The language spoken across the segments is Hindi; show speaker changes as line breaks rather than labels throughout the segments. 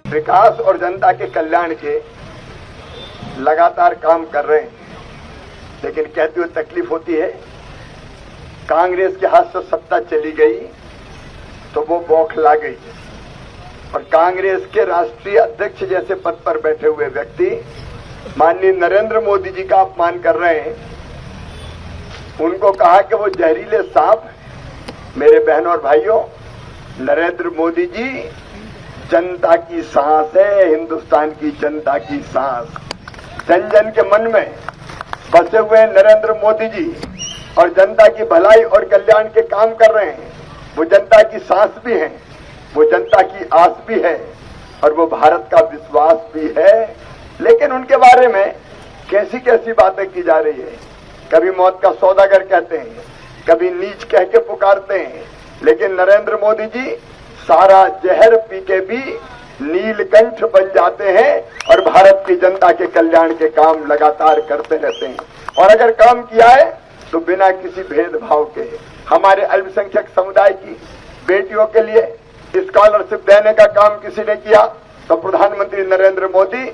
विकास और जनता के कल्याण के लगातार काम कर रहे हैं, लेकिन कहते हुए तकलीफ होती है। कांग्रेस के हाथ से सत्ता चली गई तो वो बौखला गई और कांग्रेस के राष्ट्रीय अध्यक्ष जैसे पद पर बैठे हुए व्यक्ति माननीय नरेंद्र मोदी जी का अपमान कर रहे हैं। उनको कहा कि वो जहरीले सांप। मेरे बहनों और भाइयों, नरेंद्र मोदी जी जनता की सांस है, हिंदुस्तान की जनता की सांस। जन जन के मन में बसे हुए नरेंद्र मोदी जी और जनता की भलाई और कल्याण के काम कर रहे हैं। वो जनता की सांस भी है, वो जनता की आस भी है और वो भारत का विश्वास भी है। लेकिन उनके बारे में कैसी कैसी बातें की जा रही है। कभी मौत का सौदागर कहते हैं, कभी नीच कह के पुकारते हैं, लेकिन नरेंद्र मोदी जी सारा जहर पी के भी नीलकंठ बन जाते हैं और भारत की जनता के कल्याण के काम लगातार करते रहते हैं। और अगर काम किया है तो बिना किसी भेदभाव के हमारे अल्पसंख्यक समुदाय की बेटियों के लिए स्कॉलरशिप देने का काम किसी ने किया तो प्रधानमंत्री नरेंद्र मोदी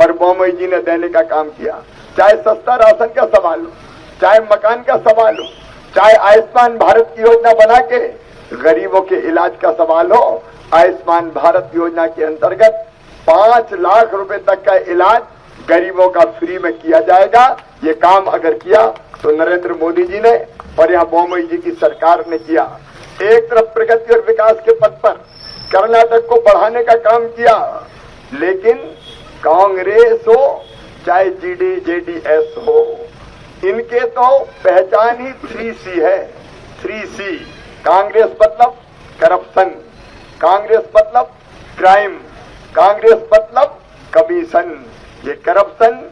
और बोमई जी ने देने का काम किया। चाहे सस्ता राशन का सवाल हो, चाहे मकान का सवाल हो, चाहे आयुष्मान भारत की योजना बना के गरीबों के इलाज का सवाल हो। आयुष्मान भारत योजना के अंतर्गत 5 लाख रुपए तक का इलाज गरीबों का फ्री में किया जाएगा। ये काम अगर किया तो नरेंद्र मोदी जी ने और यहाँ बोमई जी की सरकार ने किया। एक तरफ प्रगति और विकास के पथ पर कर्नाटक को बढ़ाने का काम किया, लेकिन कांग्रेस हो चाहे जेडीएस हो, इनके तो पहचान ही 3C है। 3C। कांग्रेस मतलब करप्शन, कांग्रेस मतलब क्राइम, कांग्रेस मतलब कमीशन। ये करप्शन,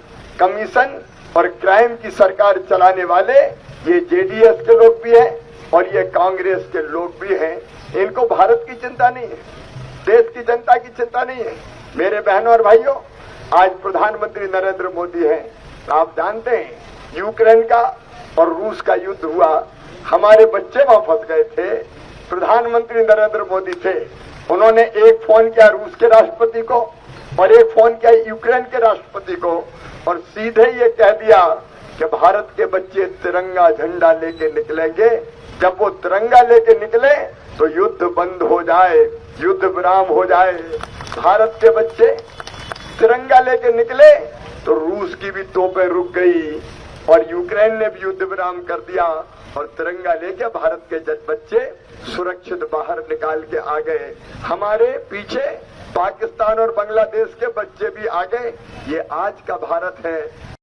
कमीशन और क्राइम की सरकार चलाने वाले ये जेडीएस के लोग भी हैं और ये कांग्रेस के लोग भी हैं। इनको भारत की चिंता नहीं है, देश की जनता की चिंता नहीं है। मेरे बहनों और भाइयों, आज प्रधानमंत्री नरेंद्र मोदी हैं। आप जानते हैं यूक्रेन का और रूस का युद्ध हुआ, हमारे बच्चे वहां फंस गए थे। प्रधानमंत्री नरेंद्र मोदी थे, उन्होंने एक फोन किया रूस के राष्ट्रपति को और एक फोन किया यूक्रेन के राष्ट्रपति को और सीधे ये कह दिया कि भारत के बच्चे तिरंगा झंडा लेके निकलेंगे। जब वो तिरंगा लेके निकले तो युद्ध बंद हो जाए, युद्ध विराम हो जाए। भारत के बच्चे तिरंगा लेके निकले तो रूस की भी तोपें रुक गई और यूक्रेन ने भी युद्ध विराम कर दिया और तिरंगा लेके भारत के बच्चे सुरक्षित बाहर निकाल के आ गए। हमारे पीछे पाकिस्तान और बांग्लादेश के बच्चे भी आ गए। ये आज का भारत है।